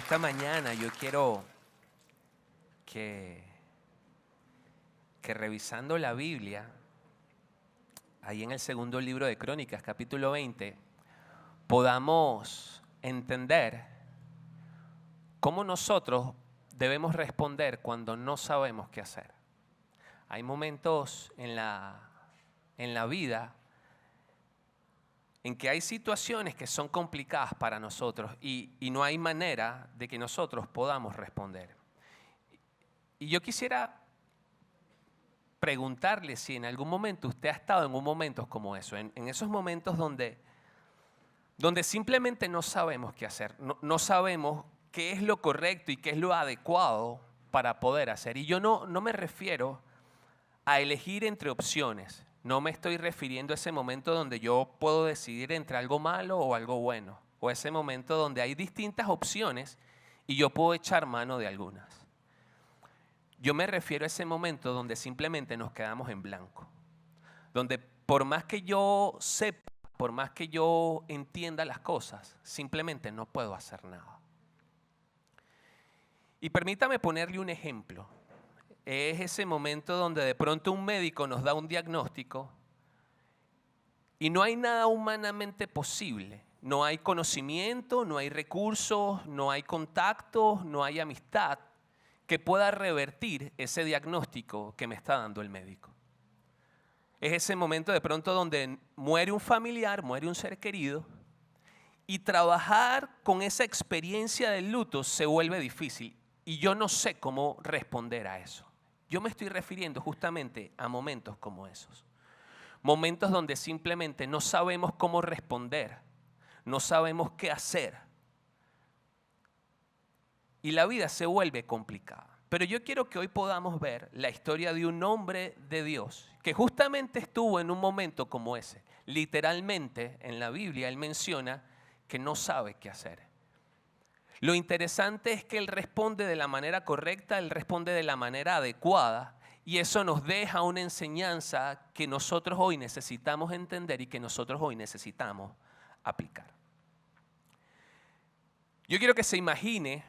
Esta mañana yo quiero que revisando la Biblia, ahí en el segundo libro de Crónicas, capítulo 20, podamos entender cómo nosotros debemos responder cuando no sabemos qué hacer. Hay momentos en la vida en que hay situaciones que son complicadas para nosotros y no hay manera de que nosotros podamos responder. Y yo quisiera preguntarle si en algún momento usted ha estado en un momento como eso, en esos momentos donde simplemente no sabemos qué hacer, no sabemos qué es lo correcto y qué es lo adecuado para poder hacer. Y yo no me refiero a elegir entre opciones. No me estoy refiriendo a ese momento donde yo puedo decidir entre algo malo o algo bueno, o ese momento donde hay distintas opciones y yo puedo echar mano de algunas. Yo me refiero a ese momento donde simplemente nos quedamos en blanco, donde por más que yo sepa, por más que yo entienda las cosas, simplemente no puedo hacer nada. Y permítame ponerle un ejemplo. Es ese momento donde de pronto un médico nos da un diagnóstico y no hay nada humanamente posible. No hay conocimiento, no hay recursos, no hay contactos, no hay amistad que pueda revertir ese diagnóstico que me está dando el médico. Es ese momento de pronto donde muere un familiar, muere un ser querido y trabajar con esa experiencia del luto se vuelve difícil y yo no sé cómo responder a eso. Yo me estoy refiriendo justamente a momentos como esos. Momentos donde simplemente no sabemos cómo responder, no sabemos qué hacer. Y la vida se vuelve complicada. Pero yo quiero que hoy podamos ver la historia de un hombre de Dios que justamente estuvo en un momento como ese. Literalmente en la Biblia él menciona que no sabe qué hacer. Lo interesante es que él responde de la manera correcta, él responde de la manera adecuada y eso nos deja una enseñanza que nosotros hoy necesitamos entender y que nosotros hoy necesitamos aplicar. Yo quiero que se imagine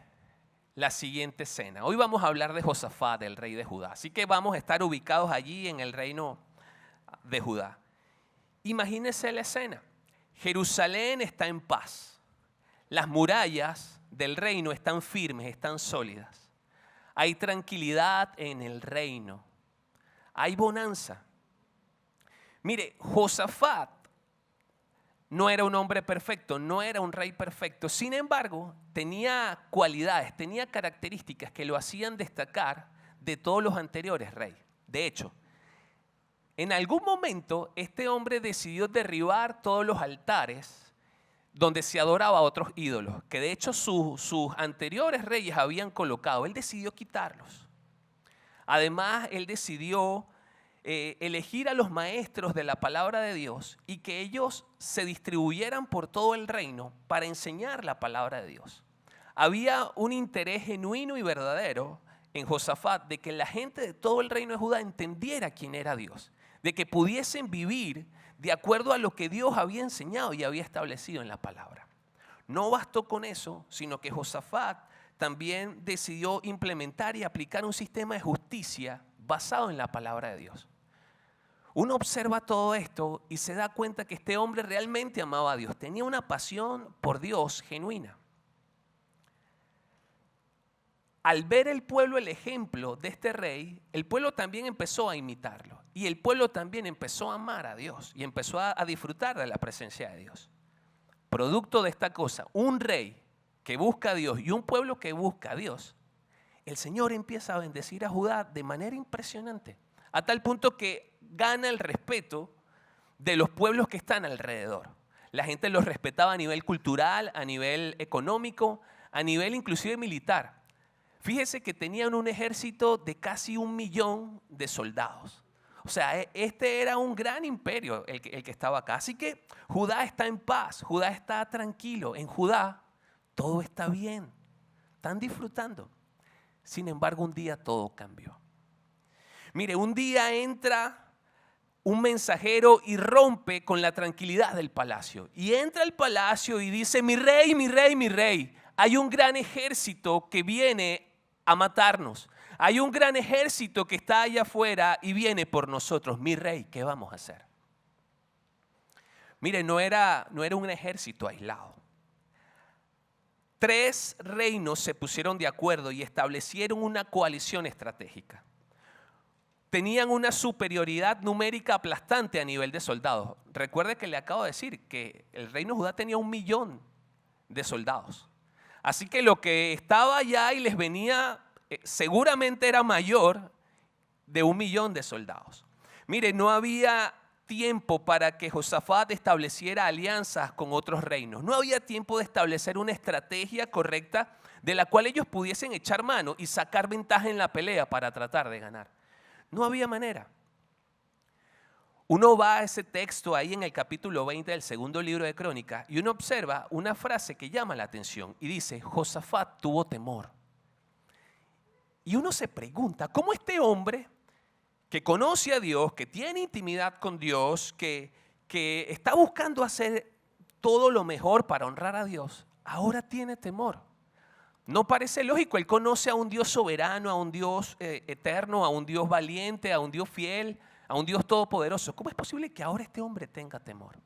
la siguiente escena. Hoy vamos a hablar de Josafat, el rey de Judá. Así que vamos a estar ubicados allí en el reino de Judá. Imagínese la escena. Jerusalén está en paz. Las murallas del reino están firmes, están sólidas. Hay tranquilidad en el reino. Hay bonanza. Mire, Josafat no era un hombre perfecto, no era un rey perfecto. Sin embargo, tenía cualidades, tenía características que lo hacían destacar de todos los anteriores reyes. De hecho, en algún momento este hombre decidió derribar todos los altares donde se adoraba a otros ídolos, que de hecho sus anteriores reyes habían colocado. Él decidió quitarlos. Además, él decidió elegir a los maestros de la palabra de Dios y que ellos se distribuyeran por todo el reino para enseñar la palabra de Dios. Había un interés genuino y verdadero en Josafat de que la gente de todo el reino de Judá entendiera quién era Dios, de que pudiesen vivir de acuerdo a lo que Dios había enseñado y había establecido en la palabra. No bastó con eso, sino que Josafat también decidió implementar y aplicar un sistema de justicia basado en la palabra de Dios. Uno observa todo esto y se da cuenta que este hombre realmente amaba a Dios, tenía una pasión por Dios genuina. Al ver el pueblo el ejemplo de este rey, el pueblo también empezó a imitarlo y el pueblo también empezó a amar a Dios y empezó a disfrutar de la presencia de Dios. Producto de esta cosa, un rey que busca a Dios y un pueblo que busca a Dios, el Señor empieza a bendecir a Judá de manera impresionante, a tal punto que gana el respeto de los pueblos que están alrededor. La gente los respetaba a nivel cultural, a nivel económico, a nivel inclusive militar. Fíjese que tenían un ejército de casi 1 millón de soldados. O sea, este era un gran imperio el que estaba acá. Así que Judá está en paz, Judá está tranquilo. En Judá todo está bien, están disfrutando. Sin embargo, un día todo cambió. Mire, un día entra un mensajero y rompe con la tranquilidad del palacio. Y entra al palacio y dice: mi rey, mi rey, mi rey, hay un gran ejército que viene a matarnos. Hay un gran ejército que está allá afuera y viene por nosotros. Mi rey, ¿qué vamos a hacer? Mire, no era un ejército aislado. 3 reinos se pusieron de acuerdo y establecieron una coalición estratégica. Tenían una superioridad numérica aplastante a nivel de soldados. Recuerde que le acabo de decir que el reino de Judá tenía 1 millón de soldados. Así que lo que estaba allá y les venía seguramente era mayor de 1 millón de soldados. Mire, no había tiempo para que Josafat estableciera alianzas con otros reinos. No había tiempo de establecer una estrategia correcta de la cual ellos pudiesen echar mano y sacar ventaja en la pelea para tratar de ganar. No había manera. Uno va a ese texto ahí en el capítulo 20 del segundo libro de Crónicas y uno observa una frase que llama la atención y dice, Josafat tuvo temor. Y uno se pregunta, ¿cómo este hombre que conoce a Dios, que tiene intimidad con Dios, que está buscando hacer todo lo mejor para honrar a Dios, ahora tiene temor? No parece lógico. Él conoce a un Dios soberano, a un Dios eterno, a un Dios valiente, a un Dios fiel, a un Dios todopoderoso. ¿Cómo es posible que ahora este hombre tenga temor?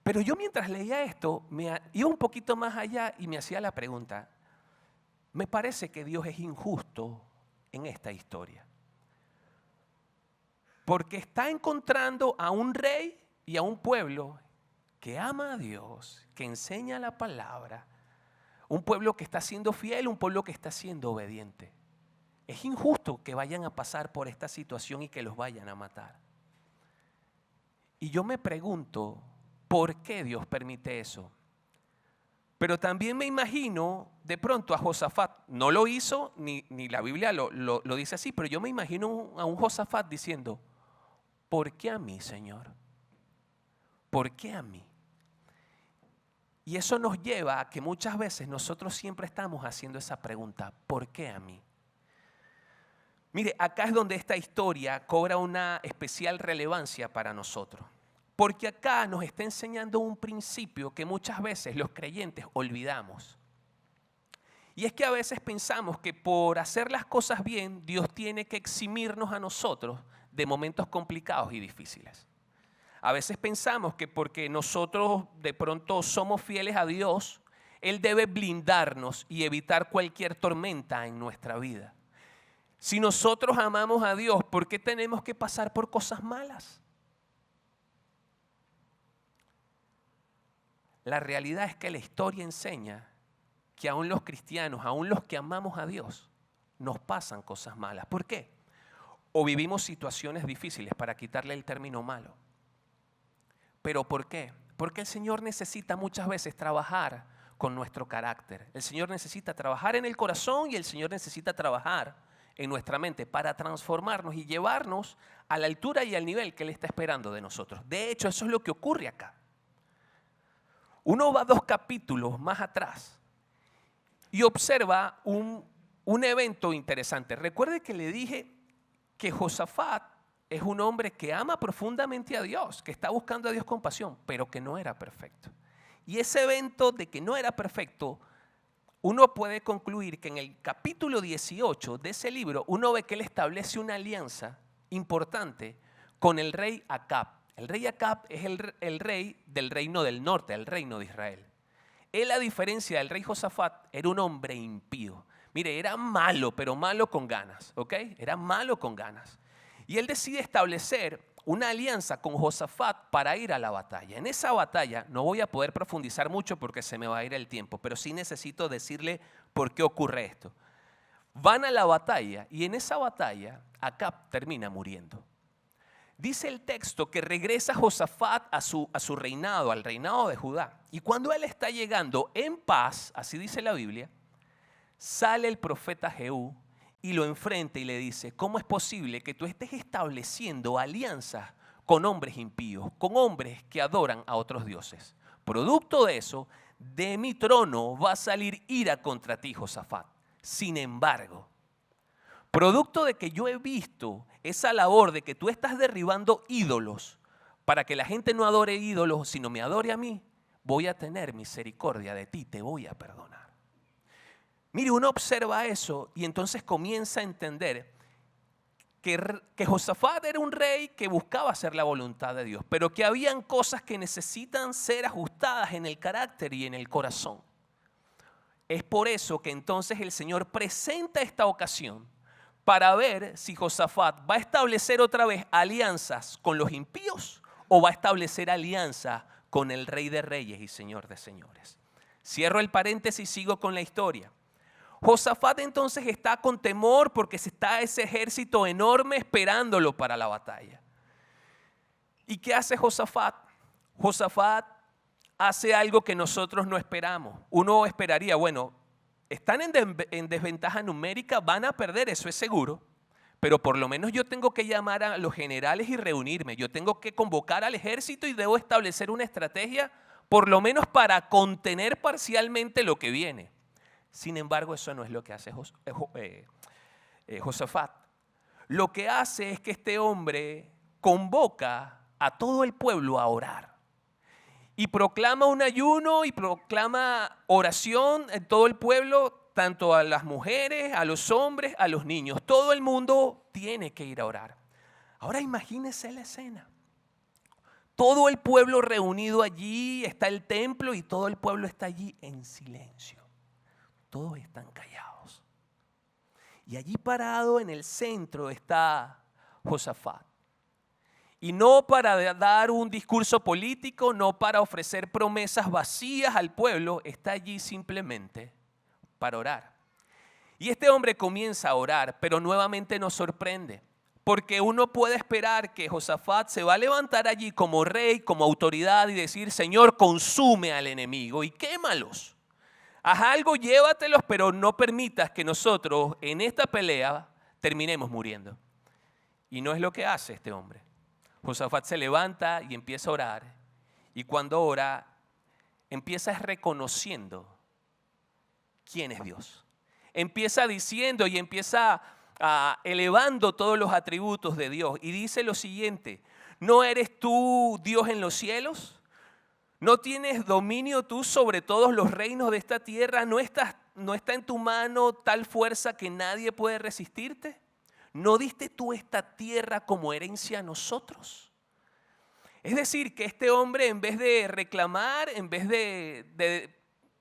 Pero yo mientras leía esto, iba un poquito más allá y me hacía la pregunta, me parece que Dios es injusto en esta historia. Porque está encontrando a un rey y a un pueblo que ama a Dios, que enseña la palabra, un pueblo que está siendo fiel, un pueblo que está siendo obediente. Es injusto que vayan a pasar por esta situación y que los vayan a matar. Y yo me pregunto, ¿por qué Dios permite eso? Pero también me imagino de pronto a Josafat, no lo hizo, ni la Biblia lo dice así, pero yo me imagino a un Josafat diciendo, ¿por qué a mí, Señor? ¿Por qué a mí? Y eso nos lleva a que muchas veces nosotros siempre estamos haciendo esa pregunta, ¿por qué a mí? Mire, acá es donde esta historia cobra una especial relevancia para nosotros. Porque acá nos está enseñando un principio que muchas veces los creyentes olvidamos. Y es que a veces pensamos que por hacer las cosas bien, Dios tiene que eximirnos a nosotros de momentos complicados y difíciles. A veces pensamos que porque nosotros de pronto somos fieles a Dios, Él debe blindarnos y evitar cualquier tormenta en nuestra vida. Si nosotros amamos a Dios, ¿por qué tenemos que pasar por cosas malas? La realidad es que la historia enseña que aún los cristianos, aún los que amamos a Dios, nos pasan cosas malas. ¿Por qué? O vivimos situaciones difíciles, para quitarle el término malo. ¿Pero por qué? Porque el Señor necesita muchas veces trabajar con nuestro carácter. El Señor necesita trabajar en el corazón y el Señor necesita trabajar en nuestra mente para transformarnos y llevarnos a la altura y al nivel que Él está esperando de nosotros. De hecho, eso es lo que ocurre acá. Uno va 2 capítulos más atrás y observa un evento interesante. Recuerde que le dije que Josafat es un hombre que ama profundamente a Dios, que está buscando a Dios con pasión, pero que no era perfecto. Y ese evento de que no era perfecto, uno puede concluir que en el capítulo 18 de ese libro, uno ve que él establece una alianza importante con el rey Acab. El rey Acab es el rey del reino del norte, el reino de Israel. Él, a diferencia del rey Josafat, era un hombre impío. Mire, era malo, pero malo con ganas, ¿ok? Era malo con ganas. Y él decide establecer una alianza con Josafat para ir a la batalla. En esa batalla no voy a poder profundizar mucho porque se me va a ir el tiempo, pero sí necesito decirle por qué ocurre esto. Van a la batalla y en esa batalla Acab termina muriendo. Dice el texto que regresa Josafat a su reinado, al reinado de Judá. Y cuando él está llegando en paz, así dice la Biblia, sale el profeta Jehú y lo enfrenta y le dice, ¿cómo es posible que tú estés estableciendo alianzas con hombres impíos, con hombres que adoran a otros dioses? Producto de eso, de mi trono va a salir ira contra ti, Josafat. Sin embargo, producto de que yo he visto esa labor de que tú estás derribando ídolos para que la gente no adore ídolos, sino me adore a mí, voy a tener misericordia de ti, te voy a perdonar. Mire, uno observa eso y entonces comienza a entender que Josafat era un rey que buscaba hacer la voluntad de Dios, pero que habían cosas que necesitan ser ajustadas en el carácter y en el corazón. Es por eso que entonces el Señor presenta esta ocasión para ver si Josafat va a establecer otra vez alianzas con los impíos o va a establecer alianza con el Rey de Reyes y Señor de Señores. Cierro el paréntesis y sigo con la historia. Josafat entonces está con temor porque está ese ejército enorme esperándolo para la batalla. ¿Y qué hace Josafat? Josafat hace algo que nosotros no esperamos. Uno esperaría, bueno, están en desventaja numérica, van a perder, eso es seguro. Pero por lo menos yo tengo que llamar a los generales y reunirme. Yo tengo que convocar al ejército y debo establecer una estrategia, por lo menos para contener parcialmente lo que viene. Sin embargo, eso no es lo que hace Josafat. Lo que hace es que este hombre convoca a todo el pueblo a orar. Y proclama un ayuno y proclama oración en todo el pueblo, tanto a las mujeres, a los hombres, a los niños. Todo el mundo tiene que ir a orar. Ahora imagínense la escena. Todo el pueblo reunido allí, está el templo y todo el pueblo está allí en silencio. Todos están callados. Y allí parado en el centro está Josafat. Y no para dar un discurso político, no para ofrecer promesas vacías al pueblo, está allí simplemente para orar. Y este hombre comienza a orar, pero nuevamente nos sorprende. Porque uno puede esperar que Josafat se va a levantar allí como rey, como autoridad y decir, Señor, consume al enemigo y quémalos. Haz algo, llévatelos, pero no permitas que nosotros en esta pelea terminemos muriendo. Y no es lo que hace este hombre. Josafat se levanta y empieza a orar. Y cuando ora, empieza reconociendo quién es Dios. Empieza diciendo y empieza elevando todos los atributos de Dios. Y dice lo siguiente, ¿no eres tú Dios en los cielos? ¿No tienes dominio tú sobre todos los reinos de esta tierra? ¿No está en tu mano tal fuerza que nadie puede resistirte? ¿No diste tú esta tierra como herencia a nosotros? Es decir, que este hombre en vez de reclamar, en vez de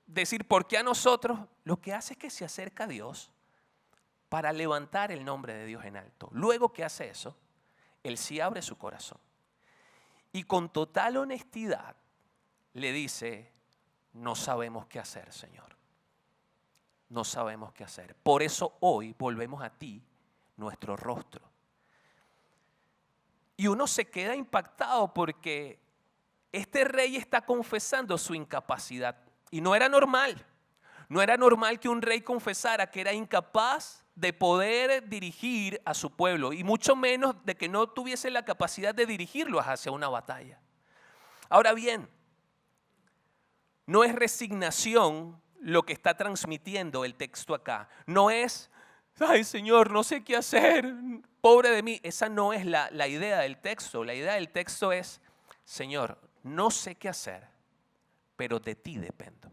decir ¿por qué a nosotros? Lo que hace es que se acerca a Dios para levantar el nombre de Dios en alto. Luego que hace eso, él sí abre su corazón. Y con total honestidad le dice, no sabemos qué hacer, Señor. No sabemos qué hacer. Por eso hoy volvemos a ti nuestro rostro. Y uno se queda impactado porque este rey está confesando su incapacidad. Y no era normal. No era normal que un rey confesara que era incapaz de poder dirigir a su pueblo. Y mucho menos de que no tuviese la capacidad de dirigirlos hacia una batalla. Ahora bien, no es resignación lo que está transmitiendo el texto acá. No es, ay Señor, no sé qué hacer, pobre de mí. Esa no es la idea del texto. La idea del texto es, Señor, no sé qué hacer, pero de ti dependo.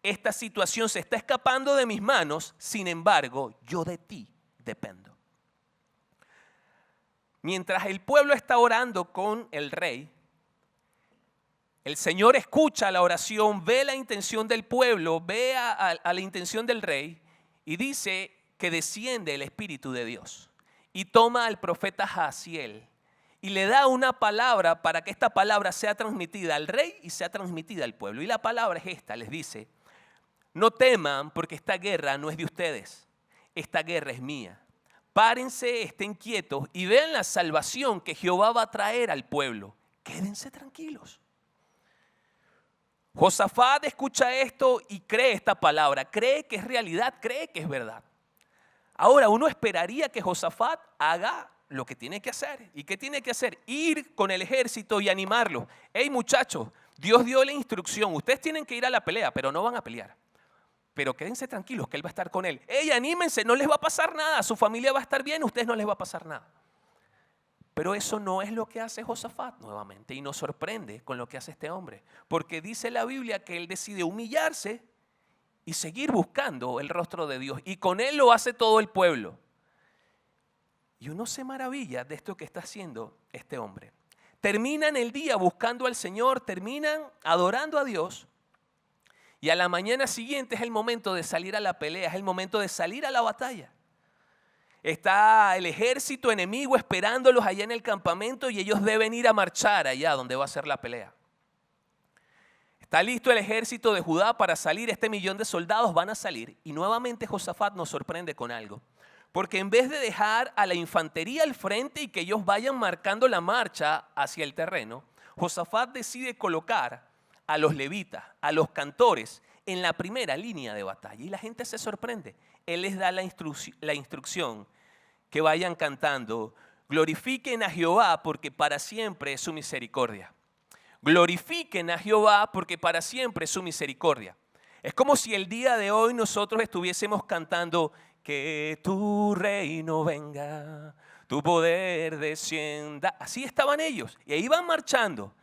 Esta situación se está escapando de mis manos, sin embargo, yo de ti dependo. Mientras el pueblo está orando con el rey, el Señor escucha la oración, ve la intención del pueblo, ve a la intención del rey y dice que desciende el Espíritu de Dios y toma al profeta Jaasiel y le da una palabra para que esta palabra sea transmitida al rey y sea transmitida al pueblo. Y la palabra es esta, les dice, no teman porque esta guerra no es de ustedes, esta guerra es mía. Párense, estén quietos y vean la salvación que Jehová va a traer al pueblo. Quédense tranquilos. Josafat escucha esto y cree esta palabra, cree que es realidad, cree que es verdad. Ahora uno esperaría que Josafat haga lo que tiene que hacer. ¿Y qué tiene que hacer? Ir con el ejército y animarlo. Hey muchachos, Dios dio la instrucción, ustedes tienen que ir a la pelea, pero no van a pelear. Pero quédense tranquilos que Él va a estar con él. Hey, anímense, no les va a pasar nada, su familia va a estar bien, a ustedes no les va a pasar nada. Pero eso no es lo que hace Josafat nuevamente y nos sorprende con lo que hace este hombre. Porque dice la Biblia que él decide humillarse y seguir buscando el rostro de Dios. Y con él lo hace todo el pueblo. Y uno se maravilla de esto que está haciendo este hombre. Terminan el día buscando al Señor, terminan adorando a Dios. Y a la mañana siguiente es el momento de salir a la pelea, es el momento de salir a la batalla. Está el ejército enemigo esperándolos allá en el campamento y ellos deben ir a marchar allá donde va a ser la pelea. Está listo el ejército de Judá para salir, 1.000.000 de soldados van a salir. Y nuevamente Josafat nos sorprende con algo. Porque en vez de dejar a la infantería al frente y que ellos vayan marcando la marcha hacia el terreno, Josafat decide colocar a los levitas, a los cantores, en la primera línea de batalla. Y la gente se sorprende. Él les da la instrucción que vayan cantando: glorifiquen a Jehová porque para siempre es su misericordia. Glorifiquen a Jehová porque para siempre es su misericordia. Es como si el día de hoy nosotros estuviésemos cantando: que tu reino venga, tu poder descienda. Así estaban ellos y iban marchando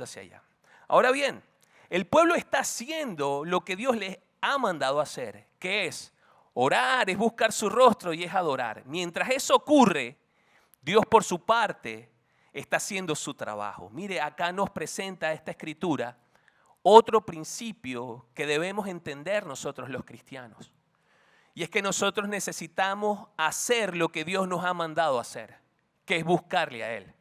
hacia allá. Ahora bien, el pueblo está haciendo lo que Dios les ha mandado hacer, que es orar, es buscar su rostro y es adorar. Mientras eso ocurre, Dios por su parte está haciendo su trabajo. Mire, acá nos presenta esta escritura otro principio que debemos entender nosotros los cristianos. Y es que nosotros necesitamos hacer lo que Dios nos ha mandado hacer, que es buscarle a Él,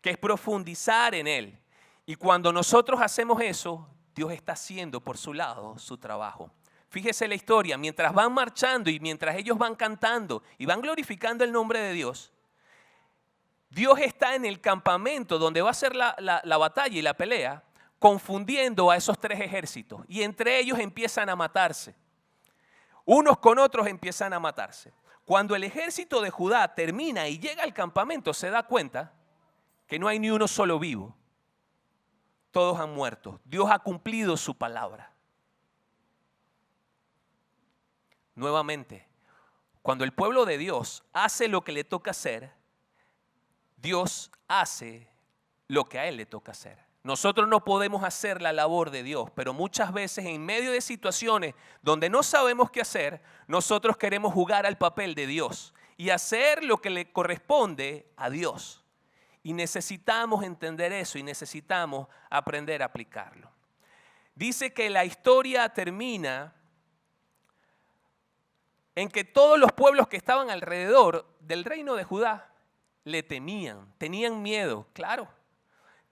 que es profundizar en Él. Y cuando nosotros hacemos eso, Dios está haciendo por su lado su trabajo. Fíjese la historia, mientras van marchando y mientras ellos van cantando y van glorificando el nombre de Dios, Dios está en el campamento donde va a ser la batalla y la pelea, confundiendo a esos tres ejércitos. Y entre ellos empiezan a matarse. Unos con otros empiezan a matarse. Cuando el ejército de Judá termina y llega al campamento, se da cuenta que no hay ni uno solo vivo. Todos han muerto. Dios ha cumplido su palabra. Nuevamente, cuando el pueblo de Dios hace lo que le toca hacer, Dios hace lo que a Él le toca hacer. Nosotros no podemos hacer la labor de Dios, pero muchas veces en medio de situaciones donde no sabemos qué hacer, nosotros queremos jugar al papel de Dios y hacer lo que le corresponde a Dios. Y necesitamos entender eso y necesitamos aprender a aplicarlo. Dice que la historia termina en que todos los pueblos que estaban alrededor del reino de Judá le temían, tenían miedo, claro.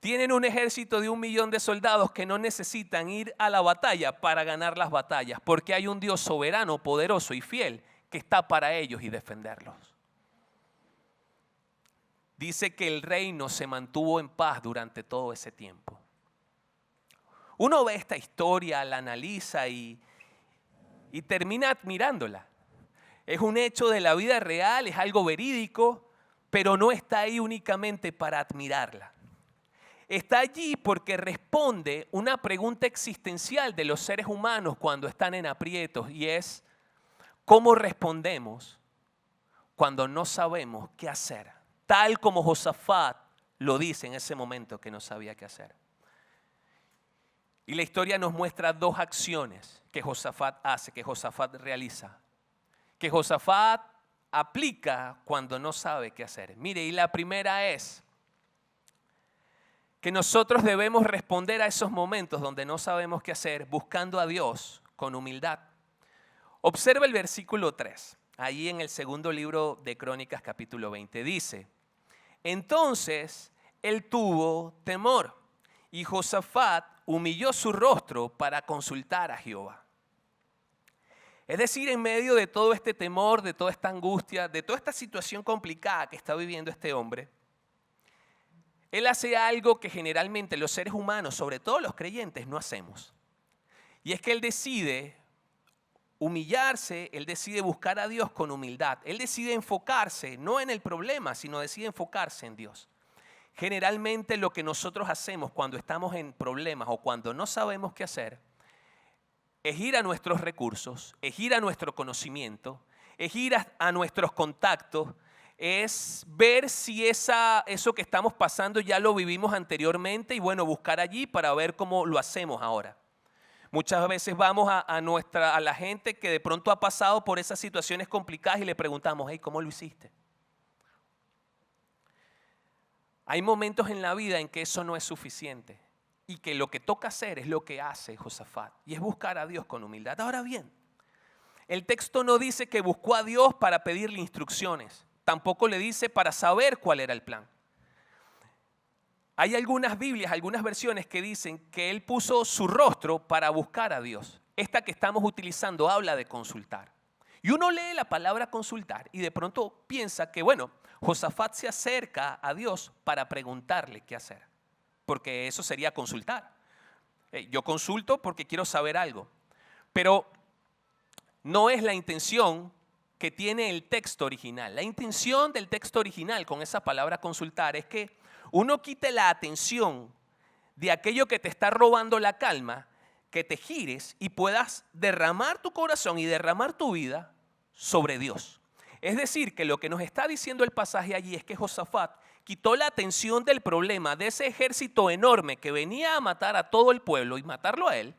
Tienen un ejército de 1.000.000 de soldados que no necesitan ir a la batalla para ganar las batallas, porque hay un Dios soberano, poderoso y fiel que está para ellos y defenderlos. Dice que el reino se mantuvo en paz durante todo ese tiempo. Uno ve esta historia, la analiza y termina admirándola. Es un hecho de la vida real, es algo verídico, pero no está ahí únicamente para admirarla. Está allí porque responde una pregunta existencial de los seres humanos cuando están en aprietos, y es: ¿cómo respondemos cuando no sabemos qué hacer? Tal como Josafat lo dice en ese momento que no sabía qué hacer. Y la historia nos muestra dos acciones que Josafat hace, que Josafat realiza, que Josafat aplica cuando no sabe qué hacer. Mire, y la primera es que nosotros debemos responder a esos momentos donde no sabemos qué hacer, buscando a Dios con humildad. Observa el versículo 3, allí en el segundo libro de Crónicas, capítulo 20. Dice: entonces él tuvo temor y Josafat humilló su rostro para consultar a Jehová. Es decir, en medio de todo este temor, de toda esta angustia, de toda esta situación complicada que está viviendo este hombre, él hace algo que generalmente los seres humanos, sobre todo los creyentes, no hacemos. Y es que él decide humillarse, él decide buscar a Dios con humildad. Él decide enfocarse no en el problema, sino decide enfocarse en Dios. Generalmente lo que nosotros hacemos cuando estamos en problemas o cuando no sabemos qué hacer es ir a nuestros recursos, es ir a nuestro conocimiento, es ir a nuestros contactos, es ver si eso que estamos pasando ya lo vivimos anteriormente y bueno, buscar allí para ver cómo lo hacemos ahora. Muchas veces vamos a la gente que de pronto ha pasado por esas situaciones complicadas y le preguntamos, hey, ¿cómo lo hiciste? Hay momentos en la vida en que eso no es suficiente y que lo que toca hacer es lo que hace Josafat y es buscar a Dios con humildad. Ahora bien, el texto no dice que buscó a Dios para pedirle instrucciones, tampoco le dice para saber cuál era el plan. Hay algunas Biblias, algunas versiones que dicen que él puso su rostro para buscar a Dios. Esta que estamos utilizando habla de consultar. Y uno lee la palabra consultar y de pronto piensa que, bueno, Josafat se acerca a Dios para preguntarle qué hacer. Porque eso sería consultar. Yo consulto porque quiero saber algo. Pero no es la intención que tiene el texto original. La intención del texto original con esa palabra consultar es que uno quite la atención de aquello que te está robando la calma, que te gires y puedas derramar tu corazón y derramar tu vida sobre Dios. Es decir, que lo que nos está diciendo el pasaje allí es que Josafat quitó la atención del problema, de ese ejército enorme que venía a matar a todo el pueblo y matarlo a él,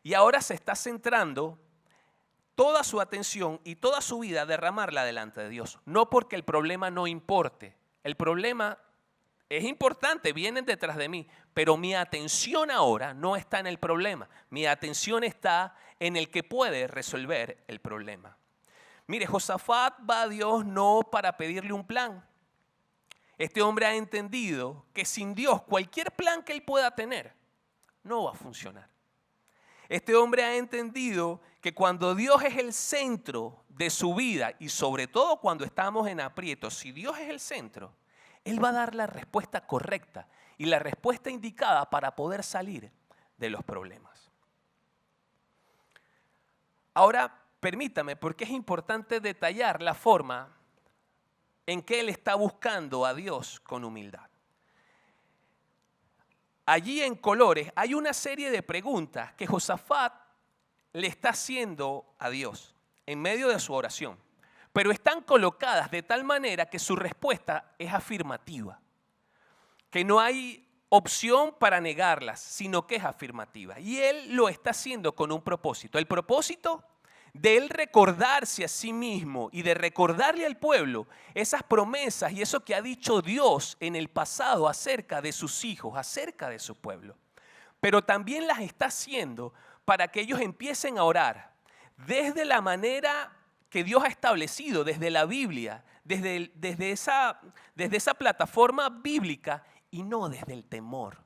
y ahora se está centrando toda su atención y toda su vida a derramarla delante de Dios. No porque el problema no importe, el problema es importante, vienen detrás de mí, pero mi atención ahora no está en el problema. Mi atención está en el que puede resolver el problema. Mire, Josafat va a Dios no para pedirle un plan. Este hombre ha entendido que sin Dios cualquier plan que él pueda tener no va a funcionar. Este hombre ha entendido que cuando Dios es el centro de su vida y sobre todo cuando estamos en aprietos, si Dios es el centro, Él va a dar la respuesta correcta y la respuesta indicada para poder salir de los problemas. Ahora, permítame, porque es importante detallar la forma en que él está buscando a Dios con humildad. Allí en colores hay una serie de preguntas que Josafat le está haciendo a Dios en medio de su oración, pero están colocadas de tal manera que su respuesta es afirmativa, que no hay opción para negarlas, sino que es afirmativa. Y él lo está haciendo con un propósito. El propósito de él recordarse a sí mismo y de recordarle al pueblo esas promesas y eso que ha dicho Dios en el pasado acerca de sus hijos, acerca de su pueblo. Pero también las está haciendo para que ellos empiecen a orar desde la manera que Dios ha establecido, desde la Biblia, desde esa plataforma bíblica y no desde el temor.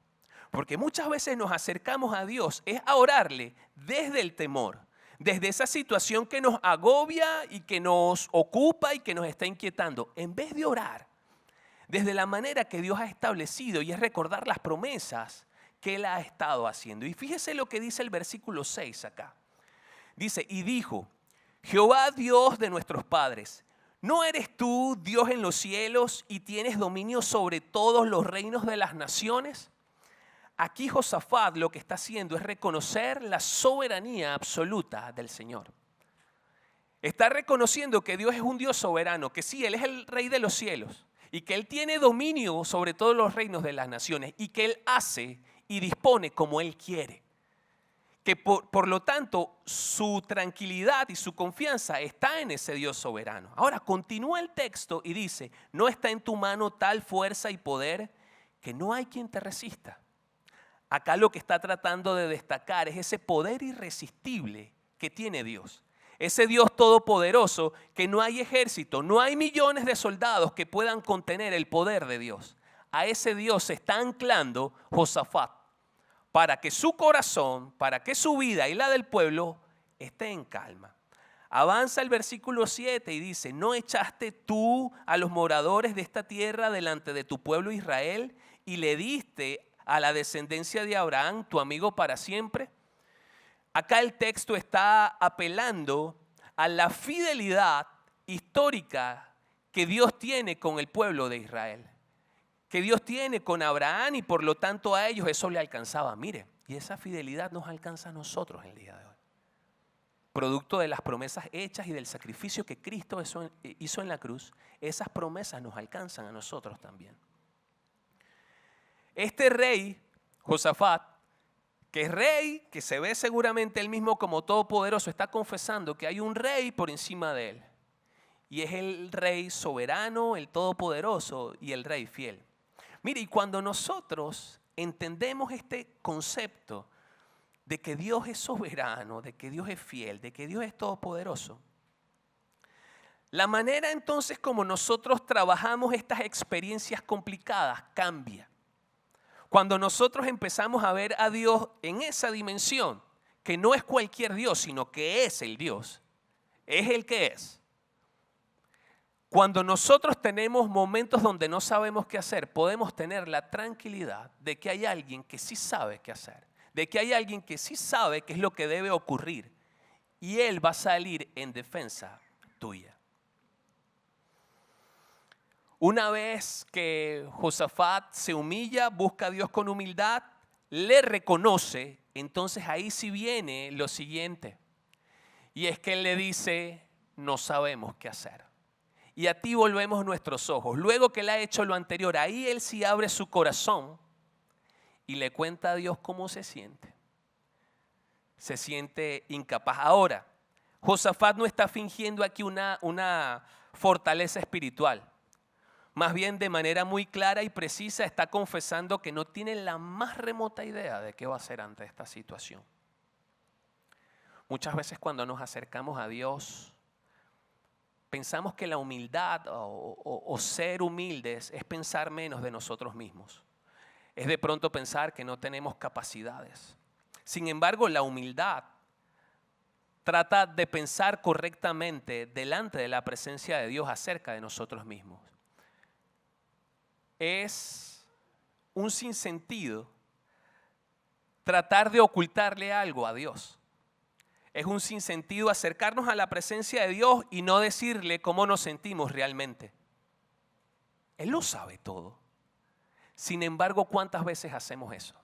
Porque muchas veces nos acercamos a Dios es a orarle desde el temor, desde esa situación que nos agobia y que nos ocupa y que nos está inquietando, en vez de orar desde la manera que Dios ha establecido y es recordar las promesas que Él ha estado haciendo. Y fíjese lo que dice el versículo 6 acá. Dice, y dijo, Jehová Dios de nuestros padres, ¿no eres tú Dios en los cielos y tienes dominio sobre todos los reinos de las naciones? Aquí Josafat lo que está haciendo es reconocer la soberanía absoluta del Señor. Está reconociendo que Dios es un Dios soberano, que sí, Él es el Rey de los cielos y que Él tiene dominio sobre todos los reinos de las naciones y que Él hace y dispone como Él quiere. Que por lo tanto su tranquilidad y su confianza está en ese Dios soberano. Ahora continúa el texto y dice, no está en tu mano tal fuerza y poder que no hay quien te resista. Acá lo que está tratando de destacar es ese poder irresistible que tiene Dios. Ese Dios todopoderoso que no hay ejército, no hay millones de soldados que puedan contener el poder de Dios. A ese Dios se está anclando Josafat para que su corazón, para que su vida y la del pueblo esté en calma. Avanza el versículo 7 y dice, ¿no echaste tú a los moradores de esta tierra delante de tu pueblo Israel y le diste a la descendencia de Abraham, tu amigo para siempre? Acá el texto está apelando a la fidelidad histórica que Dios tiene con el pueblo de Israel, que Dios tiene con Abraham y por lo tanto a ellos eso le alcanzaba. Mire, y esa fidelidad nos alcanza a nosotros el día de hoy. producto de las promesas hechas y del sacrificio que Cristo hizo en la cruz, esas promesas nos alcanzan a nosotros también. Este rey, Josafat, que es rey, que se ve seguramente él mismo como todopoderoso, está confesando que hay un rey por encima de él. Y es el rey soberano, el todopoderoso y el rey fiel. Mire, y cuando nosotros entendemos este concepto de que Dios es soberano, de que Dios es fiel, de que Dios es todopoderoso, la manera entonces como nosotros trabajamos estas experiencias complicadas cambia. Cuando nosotros empezamos a ver a Dios en esa dimensión, que no es cualquier Dios, sino que es el Dios, es el que es. Cuando nosotros tenemos momentos donde no sabemos qué hacer, podemos tener la tranquilidad de que hay alguien que sí sabe qué hacer, de que hay alguien que sí sabe qué es lo que debe ocurrir y Él va a salir en defensa tuya. Una vez que Josafat se humilla, busca a Dios con humildad, le reconoce, entonces ahí sí viene lo siguiente. Y es que Él le dice, no sabemos qué hacer. Y a ti volvemos nuestros ojos. Luego que Él ha hecho lo anterior, ahí Él sí abre su corazón y le cuenta a Dios cómo se siente. Se siente incapaz. Ahora, Josafat no está fingiendo aquí una fortaleza espiritual. Más bien de manera muy clara y precisa está confesando que no tiene la más remota idea de qué va a hacer ante esta situación. Muchas veces cuando nos acercamos a Dios, pensamos que la humildad o ser humildes es pensar menos de nosotros mismos. Es de pronto pensar que no tenemos capacidades. Sin embargo, la humildad trata de pensar correctamente delante de la presencia de Dios acerca de nosotros mismos. Es un sinsentido tratar de ocultarle algo a Dios. Es un sinsentido acercarnos a la presencia de Dios y no decirle cómo nos sentimos realmente. Él lo sabe todo. Sin embargo, ¿cuántas veces hacemos eso?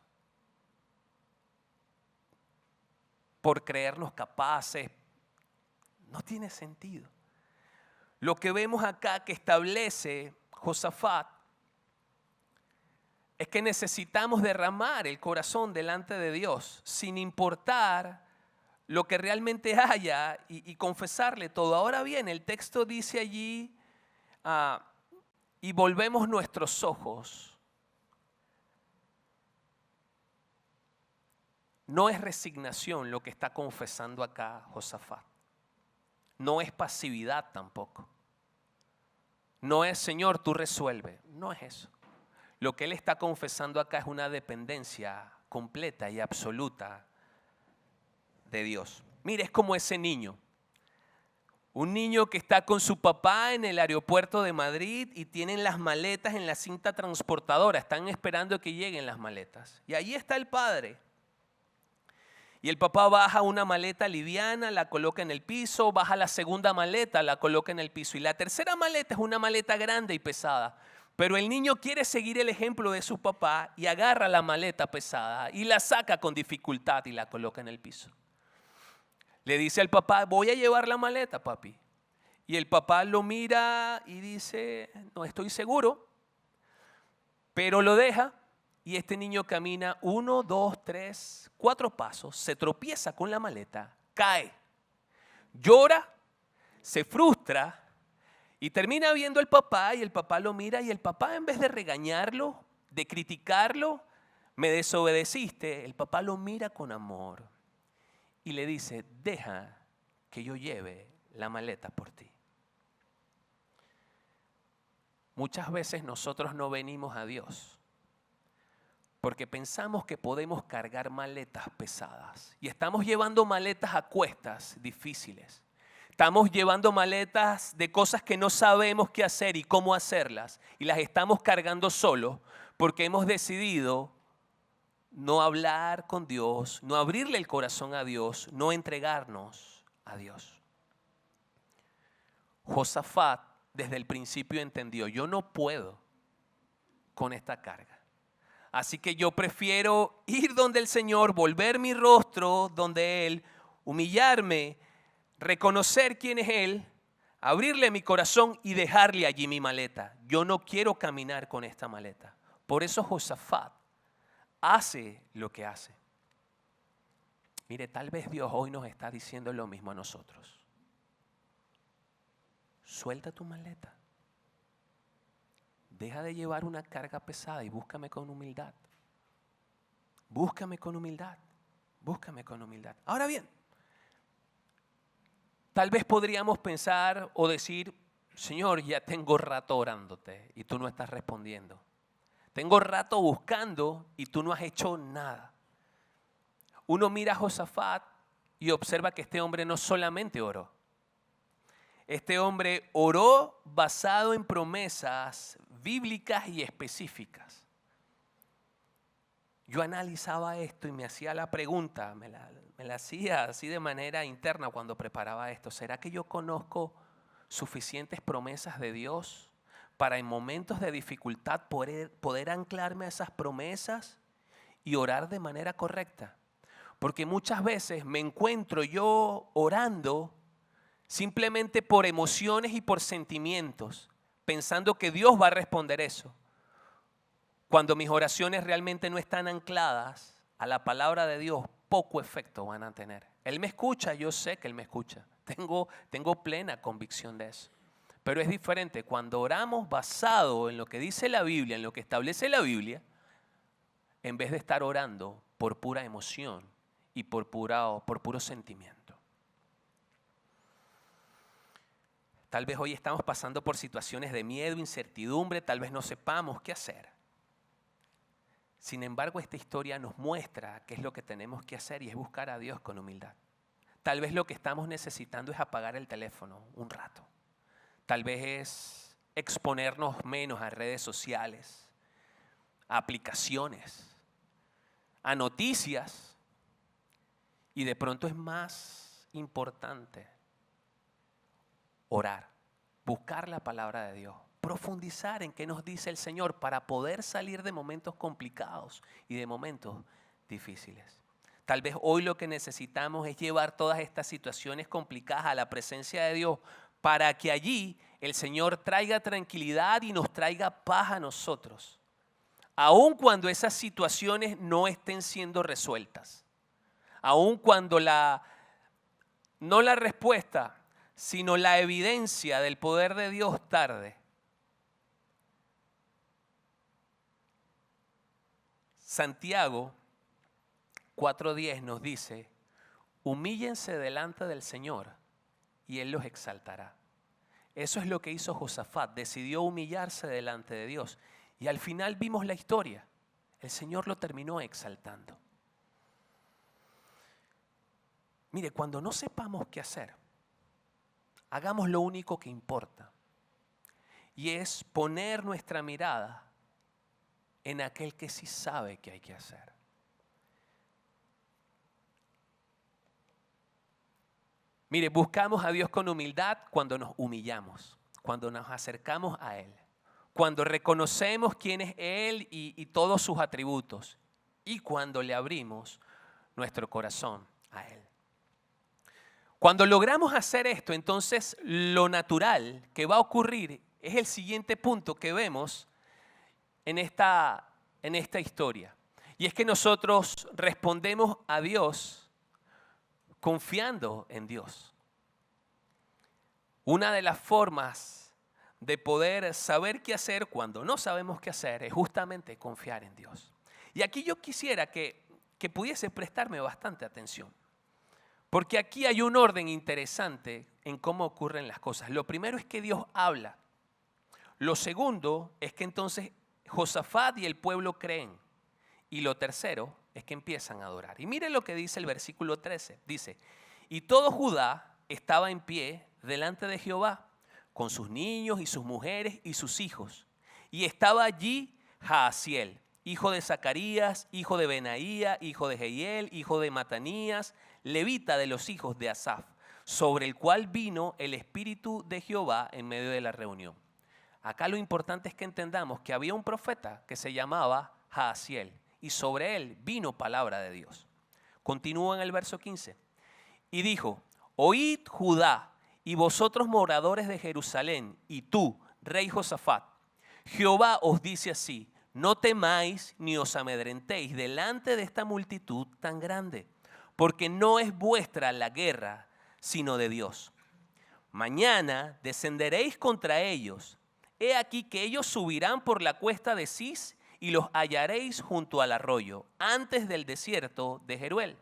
Por creernos capaces. No tiene sentido. Lo que vemos acá que establece Josafat es que necesitamos derramar el corazón delante de Dios sin importar lo que realmente haya y confesarle todo. Ahora bien, el texto dice allí, y volvemos nuestros ojos. No es resignación lo que está confesando acá Josafat. No es pasividad tampoco. No es, Señor, tú resuelve. No es eso. Lo que él está confesando acá es una dependencia completa y absoluta de Dios. Mire, es como ese niño. Un niño que está con su papá en el aeropuerto de Madrid y tienen las maletas en la cinta transportadora. Están esperando que lleguen las maletas. Y ahí está el padre. Y el papá baja una maleta liviana, la coloca en el piso, baja la segunda maleta, la coloca en el piso. Y la tercera maleta es una maleta grande y pesada. Pero el niño quiere seguir el ejemplo de su papá y agarra la maleta pesada y la saca con dificultad y la coloca en el piso. Le dice al papá, voy a llevar la maleta, papi. Y el papá lo mira y dice, no estoy seguro, pero lo deja. Y este niño camina 1, 2, 3, 4 pasos, se tropieza con la maleta, cae, llora, se frustra y termina viendo al papá y el papá lo mira y el papá en vez de regañarlo, de criticarlo, me desobedeciste, el papá lo mira con amor y le dice, deja que yo lleve la maleta por ti. Muchas veces nosotros no venimos a Dios porque pensamos que podemos cargar maletas pesadas y estamos llevando maletas a cuestas difíciles. Estamos llevando maletas de cosas que no sabemos qué hacer y cómo hacerlas y las estamos cargando solos porque hemos decidido no hablar con Dios, no abrirle el corazón a Dios, no entregarnos a Dios. Josafat desde el principio entendió, yo no puedo con esta carga. Así que yo prefiero ir donde el Señor, volver mi rostro donde Él, humillarme, reconocer quién es Él, abrirle mi corazón y dejarle allí mi maleta. Yo no quiero caminar con esta maleta. Por eso Josafat hace lo que hace. Mire, tal vez Dios hoy nos está diciendo lo mismo a nosotros. Suelta tu maleta. Deja de llevar una carga pesada y búscame con humildad. Búscame con humildad. Búscame con humildad. Ahora bien, tal vez podríamos pensar o decir, Señor, ya tengo rato orándote y tú no estás respondiendo. Tengo rato buscando y tú no has hecho nada. Uno mira a Josafat y observa que este hombre no solamente oró. Este hombre oró basado en promesas bíblicas y específicas. Yo analizaba esto y me hacía la pregunta, me la hacía así de manera interna cuando preparaba esto. ¿Será que yo conozco suficientes promesas de Dios para en momentos de dificultad poder anclarme a esas promesas y orar de manera correcta? Porque muchas veces me encuentro yo orando simplemente por emociones y por sentimientos, pensando que Dios va a responder eso. Cuando mis oraciones realmente no están ancladas a la palabra de Dios, poco efecto van a tener. Él me escucha, yo sé que Él me escucha. Tengo plena convicción de eso. Pero es diferente cuando oramos basado en lo que dice la Biblia, en lo que establece la Biblia, en vez de estar orando por pura emoción y por puro sentimiento. Tal vez hoy estamos pasando por situaciones de miedo, incertidumbre, tal vez no sepamos qué hacer. Sin embargo, esta historia nos muestra qué es lo que tenemos que hacer y es buscar a Dios con humildad. Tal vez lo que estamos necesitando es apagar el teléfono un rato. Tal vez es exponernos menos a redes sociales, a aplicaciones, a noticias. Y de pronto es más importante orar, buscar la palabra de Dios, profundizar en qué nos dice el Señor para poder salir de momentos complicados y de momentos difíciles. Tal vez hoy lo que necesitamos es llevar todas estas situaciones complicadas a la presencia de Dios para que allí el Señor traiga tranquilidad y nos traiga paz a nosotros, aun cuando esas situaciones no estén siendo resueltas, aun cuando no la respuesta, sino la evidencia del poder de Dios tarde. Santiago 4:10 nos dice, humíllense delante del Señor y Él los exaltará. Eso es lo que hizo Josafat, decidió humillarse delante de Dios. Y al final vimos la historia, el Señor lo terminó exaltando. Mire, cuando no sepamos qué hacer, hagamos lo único que importa. Y es poner nuestra mirada en aquel que sí sabe qué hay que hacer. Mire, buscamos a Dios con humildad cuando nos humillamos, cuando nos acercamos a Él, cuando reconocemos quién es Él y todos sus atributos y cuando le abrimos nuestro corazón a Él. Cuando logramos hacer esto, entonces lo natural que va a ocurrir es el siguiente punto que vemos en esta historia. Y es que nosotros respondemos a Dios confiando en Dios. Una de las formas de poder saber qué hacer cuando no sabemos qué hacer es justamente confiar en Dios. Y aquí yo quisiera que pudiese prestarme bastante atención. Porque aquí hay un orden interesante en cómo ocurren las cosas. Lo primero es que Dios habla. Lo segundo es que entonces Josafat y el pueblo creen. Y lo tercero es que empiezan a adorar. Y miren lo que dice el versículo 13. Dice, y todo Judá estaba en pie delante de Jehová, con sus niños y sus mujeres y sus hijos. Y estaba allí Jaasiel, hijo de Zacarías, hijo de Benaía, hijo de Jehiel, hijo de Matanías, levita de los hijos de Asaf, sobre el cual vino el Espíritu de Jehová en medio de la reunión. Acá lo importante es que entendamos que había un profeta que se llamaba Jaasiel y sobre él vino palabra de Dios. Continúa en el verso 15 y dijo, Oíd, Judá, y vosotros moradores de Jerusalén, y tú, rey Josafat, Jehová os dice así: no temáis ni os amedrentéis delante de esta multitud tan grande, porque no es vuestra la guerra, sino de Dios. Mañana descenderéis contra ellos. He aquí que ellos subirán por la cuesta de Cis y los hallaréis junto al arroyo, antes del desierto de Jeruel.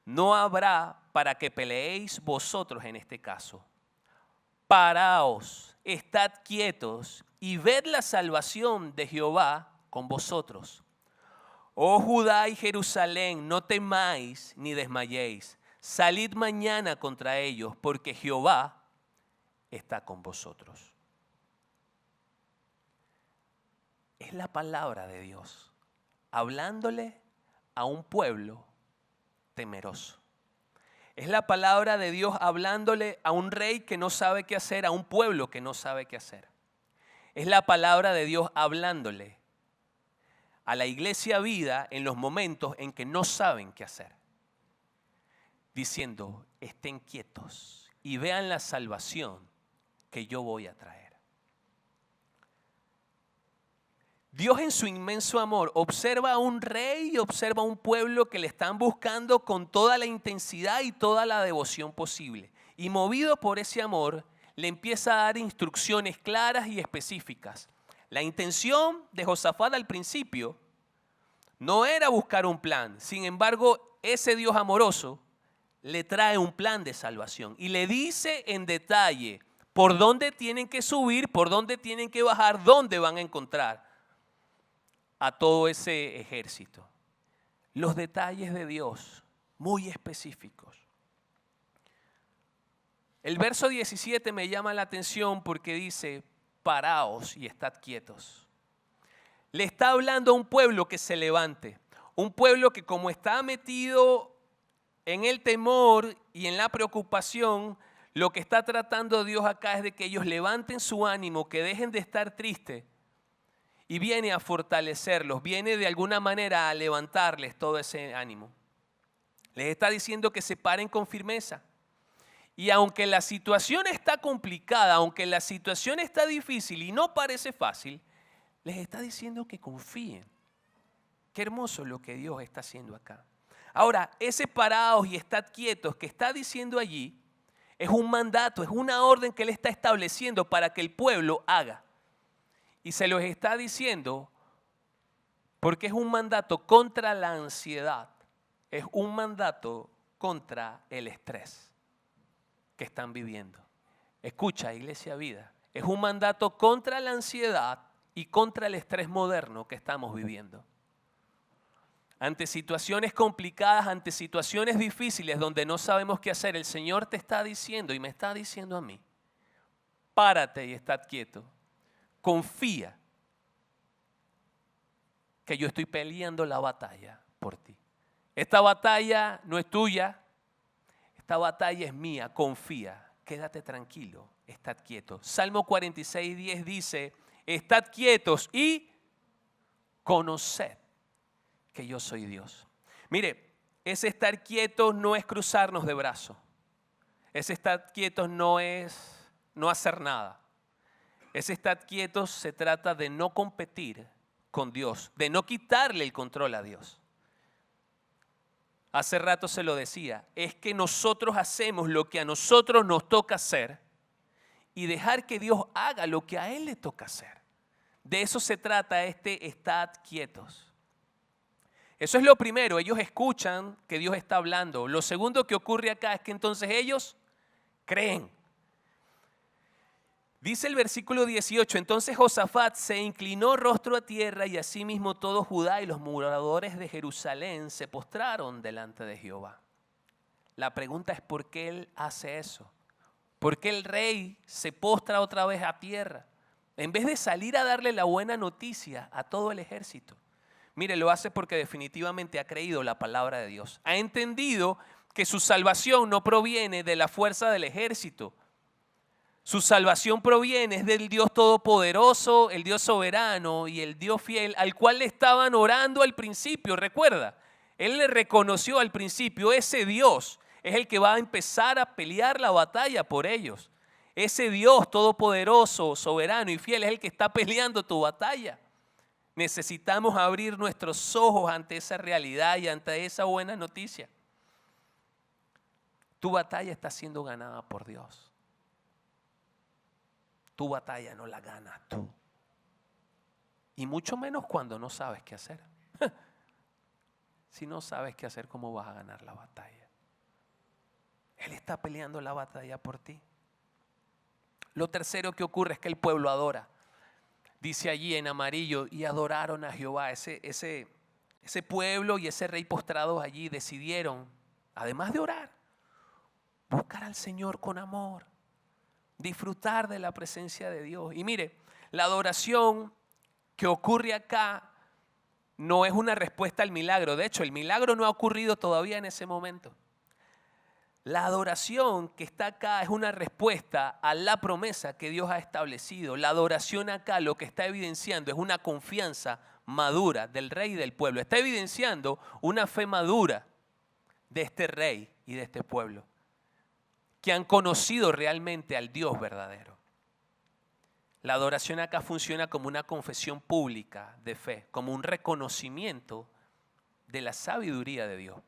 No habrá para que peleéis vosotros en este caso. Paraos, estad quietos y ved la salvación de Jehová con vosotros. Oh Judá y Jerusalén, no temáis ni desmayéis. Salid mañana contra ellos, porque Jehová está con vosotros. Es la palabra de Dios, hablándole a un pueblo temeroso. Es la palabra de Dios hablándole a un rey que no sabe qué hacer, a un pueblo que no sabe qué hacer. Es la palabra de Dios hablándole a la iglesia vida en los momentos en que no saben qué hacer. Diciendo: estén quietos y vean la salvación que yo voy a traer. Dios en su inmenso amor observa a un rey y observa a un pueblo que le están buscando con toda la intensidad y toda la devoción posible. Y movido por ese amor, le empieza a dar instrucciones claras y específicas. La intención de Josafat al principio no era buscar un plan. Sin embargo, ese Dios amoroso le trae un plan de salvación y le dice en detalle por dónde tienen que subir, por dónde tienen que bajar, dónde van a encontrar a todo ese ejército. Los detalles de Dios, muy específicos. El verso 17 me llama la atención porque dice: paraos y estad quietos. Le está hablando a un pueblo que se levante, un pueblo que, como está metido en el temor y en la preocupación, lo que está tratando Dios acá es de que ellos levanten su ánimo, que dejen de estar tristes. Y viene a fortalecerlos, viene de alguna manera a levantarles todo ese ánimo. Les está diciendo que se paren con firmeza. Y aunque la situación está complicada, aunque la situación está difícil y no parece fácil, les está diciendo que confíen. Qué hermoso lo que Dios está haciendo acá. Ahora, ese paraos y estad quietos que está diciendo allí es un mandato, es una orden que Él está estableciendo para que el pueblo haga. Y se los está diciendo porque es un mandato contra la ansiedad, es un mandato contra el estrés que están viviendo. Escucha, Iglesia Vida, es un mandato contra la ansiedad y contra el estrés moderno que estamos viviendo. Ante situaciones complicadas, ante situaciones difíciles donde no sabemos qué hacer, el Señor te está diciendo y me está diciendo a mí: párate y estad quieto. Confía que yo estoy peleando la batalla por ti. Esta batalla no es tuya, esta batalla es mía. Confía, quédate tranquilo, estad quieto. Salmo 46:10 dice: estad quietos y conoced que yo soy Dios. Mire, ese estar quietos no es cruzarnos de brazos. Ese estar quietos no es no hacer nada. Ese estar quietos se trata de no competir con Dios, de no quitarle el control a Dios. Hace rato se lo decía, es que nosotros hacemos lo que a nosotros nos toca hacer y dejar que Dios haga lo que a Él le toca hacer. De eso se trata estad quietos. Eso es lo primero, ellos escuchan que Dios está hablando. Lo segundo que ocurre acá es que entonces ellos creen. Dice el versículo 18, entonces Josafat se inclinó rostro a tierra y asimismo todo Judá y los moradores de Jerusalén se postraron delante de Jehová. La pregunta es ¿por qué él hace eso? ¿Por qué el rey se postra otra vez a tierra? En vez de salir a darle la buena noticia a todo el ejército. Mire, lo hace porque definitivamente ha creído la palabra de Dios. Ha entendido que su salvación no proviene de la fuerza del ejército. Su salvación proviene del Dios todopoderoso, el Dios soberano y el Dios fiel al cual le estaban orando al principio. Recuerda, él le reconoció al principio ese Dios es el que va a empezar a pelear la batalla por ellos. Ese Dios todopoderoso, soberano y fiel es el que está peleando tu batalla. Necesitamos abrir nuestros ojos ante esa realidad y ante esa buena noticia. Tu batalla está siendo ganada por Dios. Tu batalla no la ganas tú. Y mucho menos cuando no sabes qué hacer. Si no sabes qué hacer, ¿cómo vas a ganar la batalla? Él está peleando la batalla por ti. Lo tercero que ocurre es que el pueblo adora. Dice allí en amarillo, y adoraron a Jehová. Ese pueblo y ese rey postrados allí decidieron, además de orar, buscar al Señor con amor, disfrutar de la presencia de Dios. Y mire, la adoración que ocurre acá no es una respuesta al milagro. De hecho, el milagro no ha ocurrido todavía en ese momento. La adoración que está acá es una respuesta a la promesa que Dios ha establecido. La adoración acá lo que está evidenciando es una confianza madura del rey y del pueblo. Está evidenciando una fe madura de este rey y de este pueblo, que han conocido realmente al Dios verdadero. La adoración acá funciona como una confesión pública de fe, como un reconocimiento de la sabiduría de Dios.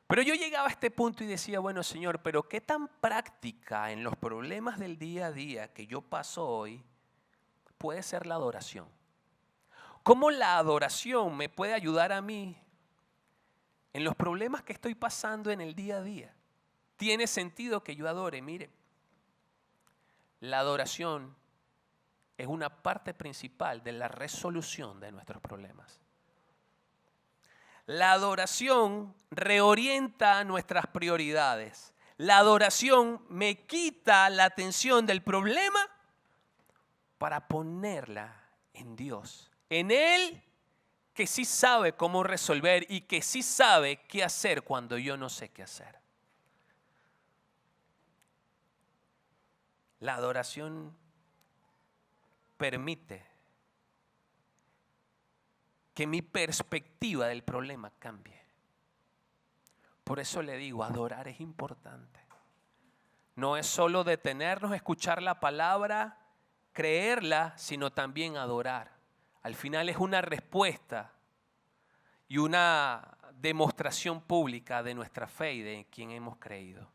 Pero yo llegaba a este punto y decía, bueno, Señor, pero ¿qué tan práctica en los problemas del día a día que yo paso hoy puede ser la adoración? ¿Cómo la adoración me puede ayudar a mí en los problemas que estoy pasando en el día a día? ¿Tiene sentido que yo adore? Mire, la adoración es una parte principal de la resolución de nuestros problemas. La adoración reorienta nuestras prioridades. La adoración me quita la atención del problema para ponerla en Dios. En Él que sí sabe cómo resolver y que sí sabe qué hacer cuando yo no sé qué hacer. La adoración permite que mi perspectiva del problema cambie. Por eso le digo, adorar es importante. No es solo detenernos a escuchar la palabra, creerla, sino también adorar. Al final es una respuesta y una demostración pública de nuestra fe y de quien hemos creído.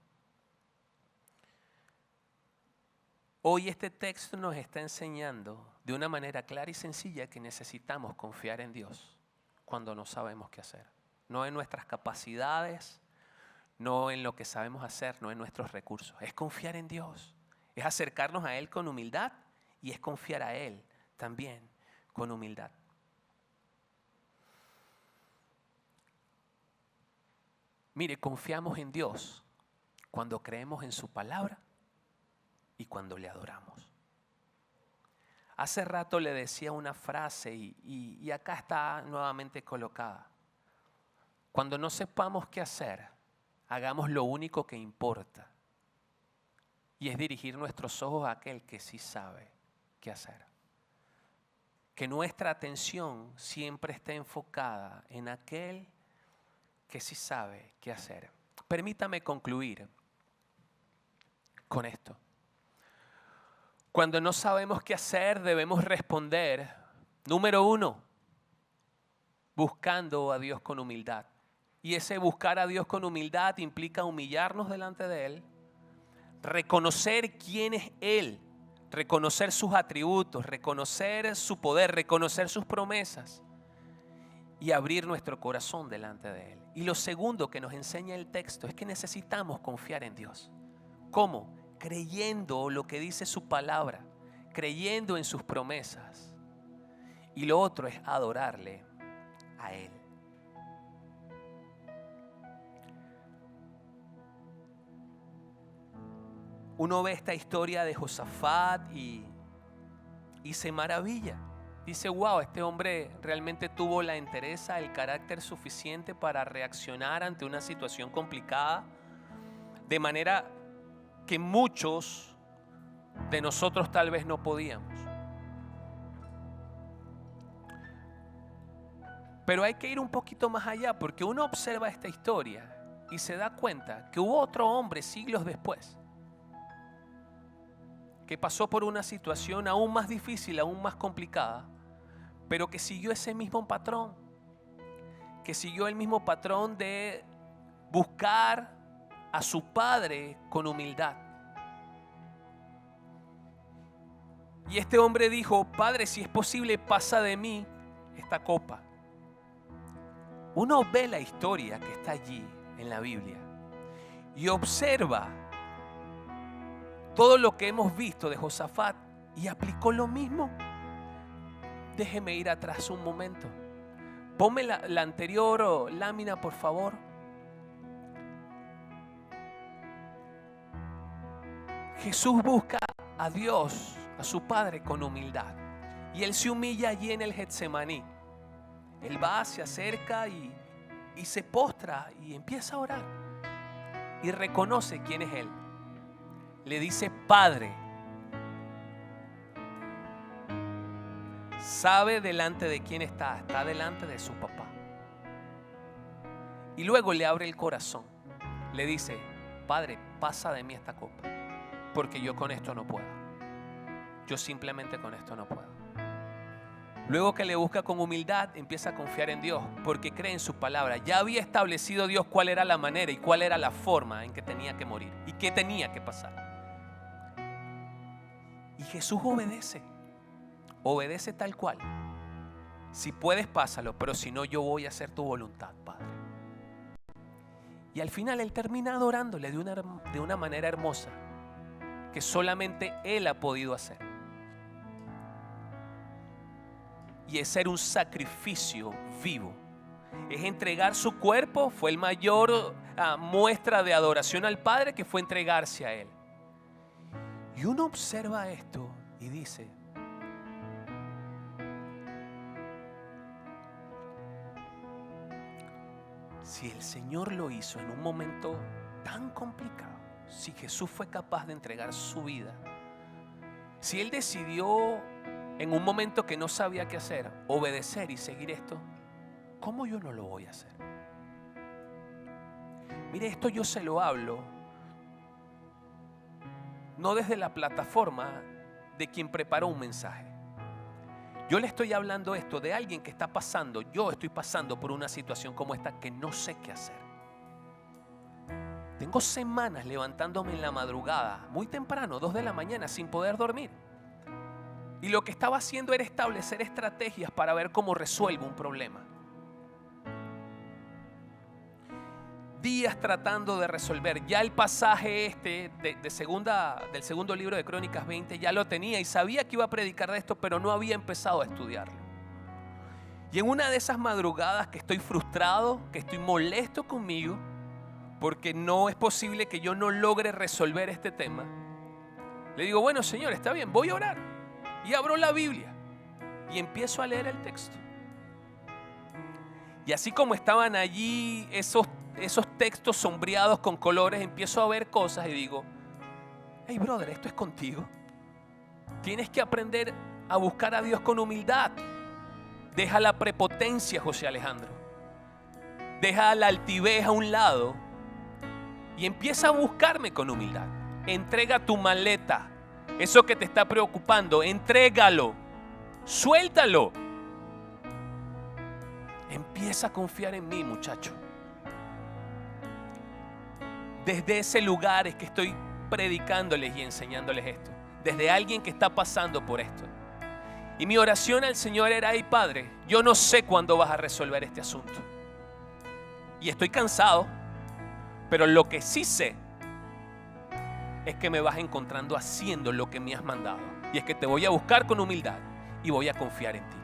Hoy este texto nos está enseñando de una manera clara y sencilla que necesitamos confiar en Dios cuando no sabemos qué hacer. No en nuestras capacidades, no en lo que sabemos hacer, no en nuestros recursos. Es confiar en Dios, es acercarnos a Él con humildad y es confiar a Él también con humildad. Mire, confiamos en Dios cuando creemos en su palabra y cuando le adoramos. Hace rato le decía una frase y acá está nuevamente colocada. Cuando no sepamos qué hacer, hagamos lo único que importa. Y es dirigir nuestros ojos a aquel que sí sabe qué hacer. Que nuestra atención siempre esté enfocada en aquel que sí sabe qué hacer. Permítame concluir con esto. Cuando no sabemos qué hacer, debemos responder, número 1, buscando a Dios con humildad. Y ese buscar a Dios con humildad implica humillarnos delante de Él, reconocer quién es Él, reconocer sus atributos, reconocer su poder, reconocer sus promesas y abrir nuestro corazón delante de Él. Y lo segundo que nos enseña el texto es que necesitamos confiar en Dios. ¿Cómo? Creyendo lo que dice su palabra, creyendo en sus promesas. Y lo otro es adorarle a Él. Uno ve esta historia de Josafat y se maravilla. Dice, wow, este hombre realmente tuvo la entereza, el carácter suficiente para reaccionar ante una situación complicada de manera que muchos de nosotros tal vez no podíamos. Pero hay que ir un poquito más allá porque uno observa esta historia y se da cuenta que hubo otro hombre siglos después que pasó por una situación aún más difícil, aún más complicada, pero que siguió ese mismo patrón, que siguió el mismo patrón de buscar a su padre con humildad. Y este hombre dijo: Padre, si es posible, pasa de mí esta copa. Uno ve la historia que está allí en la Biblia y observa todo lo que hemos visto de Josafat y aplicó lo mismo. Déjeme ir atrás un momento. Ponme la anterior lámina, por favor. Jesús busca a Dios, a su Padre, con humildad. Y Él se humilla allí en el Getsemaní. Él va, se acerca y se postra y empieza a orar. Y reconoce quién es Él. Le dice: Padre. Sabe delante de quién está delante de su papá. Y luego le abre el corazón. Le dice: Padre, pasa de mí esta copa, porque yo con esto no puedo. Yo simplemente con esto no puedo. Luego que le busca con humildad, empieza a confiar en Dios, porque cree en su palabra. Ya había establecido Dios cuál era la manera y cuál era la forma en que tenía que morir y qué tenía que pasar. Y Jesús obedece tal cual. Si puedes, pásalo, pero si no, yo voy a hacer tu voluntad, Padre. Y al final Él termina adorándole de una manera hermosa que solamente Él ha podido hacer. Y es ser un sacrificio vivo. Es entregar su cuerpo. Fue el mayor muestra de adoración al Padre, que fue entregarse a Él. Y uno observa esto y dice: si el Señor lo hizo en un momento tan complicado, si Jesús fue capaz de entregar su vida, si Él decidió en un momento que no sabía qué hacer, obedecer y seguir esto, ¿cómo yo no lo voy a hacer? Mire, esto yo se lo hablo no desde la plataforma de quien preparó un mensaje. Yo le estoy hablando esto de alguien que está pasando, yo estoy pasando por una situación como esta que no sé qué hacer. Tengo semanas levantándome en la madrugada, muy temprano, 2 de la mañana, sin poder dormir. Y lo que estaba haciendo era establecer estrategias para ver cómo resuelvo un problema. Días tratando de resolver. Ya el pasaje del segundo libro de Crónicas 20 ya lo tenía y sabía que iba a predicar de esto, pero no había empezado a estudiarlo. Y en una de esas madrugadas que estoy frustrado, que estoy molesto conmigo, porque no es posible que yo no logre resolver este tema, le digo: bueno, Señor, está bien, voy a orar. Y abro la Biblia y empiezo a leer el texto. Y así como estaban allí esos textos sombreados con colores, empiezo a ver cosas y digo: hey, brother, esto es contigo. Tienes que aprender a buscar a Dios con humildad. Deja la prepotencia, José Alejandro. Deja la altivez a un lado y empieza a buscarme con humildad. Entrega tu maleta. Eso que te está preocupando, entrégalo. Suéltalo. Empieza a confiar en mí, muchacho. Desde ese lugar es que estoy predicándoles y enseñándoles esto. Desde alguien que está pasando por esto. Y mi oración al Señor era: ay, Padre, yo no sé cuándo vas a resolver este asunto. Y estoy cansado, pero lo que sí sé es que me vas encontrando haciendo lo que me has mandado. Y es que te voy a buscar con humildad y voy a confiar en ti.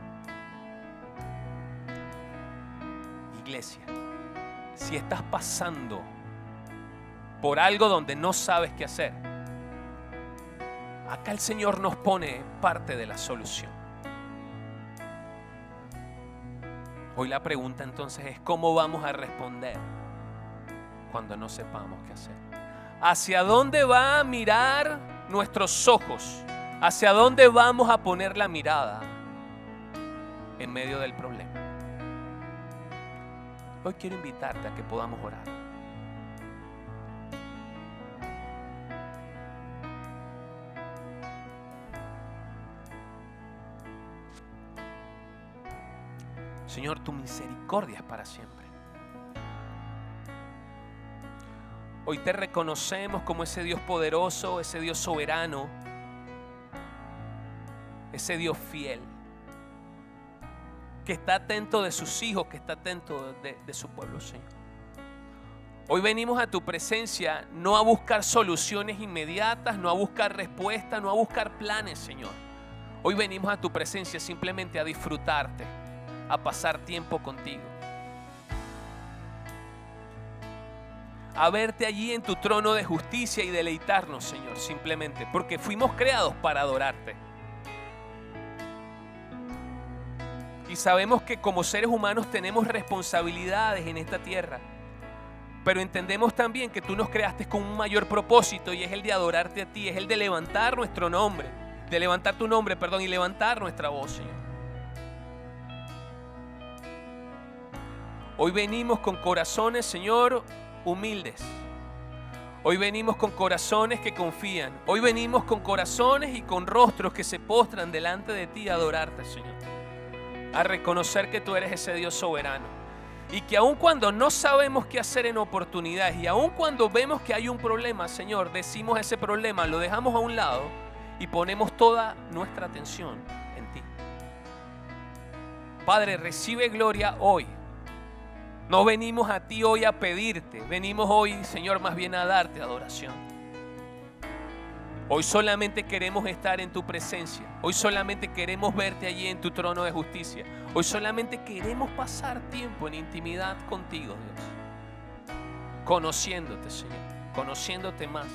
Iglesia, si estás pasando por algo donde no sabes qué hacer, acá el Señor nos pone parte de la solución. Hoy la pregunta entonces es: ¿cómo vamos a responder cuando no sepamos qué hacer? ¿Hacia dónde va a mirar nuestros ojos? ¿Hacia dónde vamos a poner la mirada en medio del problema? Hoy quiero invitarte a que podamos orar. Señor, tu misericordia es para siempre. Hoy te reconocemos como ese Dios poderoso, ese Dios soberano, ese Dios fiel, que está atento de sus hijos, que está atento de su pueblo, Señor. Hoy venimos a tu presencia no a buscar soluciones inmediatas, no a buscar respuestas, no a buscar planes, Señor. Hoy venimos a tu presencia simplemente a disfrutarte, a pasar tiempo contigo, a verte allí en tu trono de justicia y deleitarnos, Señor, simplemente porque fuimos creados para adorarte. Y sabemos que como seres humanos tenemos responsabilidades en esta tierra, pero entendemos también que tú nos creaste con un mayor propósito, y es el de adorarte a ti, es el de levantar nuestro nombre, de levantar tu nombre, perdón, y levantar nuestra voz, Señor. Hoy venimos con corazones, Señor, humildes. Hoy venimos con corazones que confían. Hoy venimos con corazones y con rostros que se postran delante de ti a adorarte, Señor. A reconocer que tú eres ese Dios soberano. Y que aun cuando no sabemos qué hacer en oportunidades, y aun cuando vemos que hay un problema, Señor, decimos ese problema, lo dejamos a un lado y ponemos toda nuestra atención en ti. Padre, recibe gloria hoy. No venimos a ti hoy a pedirte, venimos hoy, Señor, más bien a darte adoración. Hoy solamente queremos estar en tu presencia. Hoy solamente queremos verte allí en tu trono de justicia. Hoy solamente queremos pasar tiempo en intimidad contigo, Dios. Conociéndote, Señor, conociéndote más.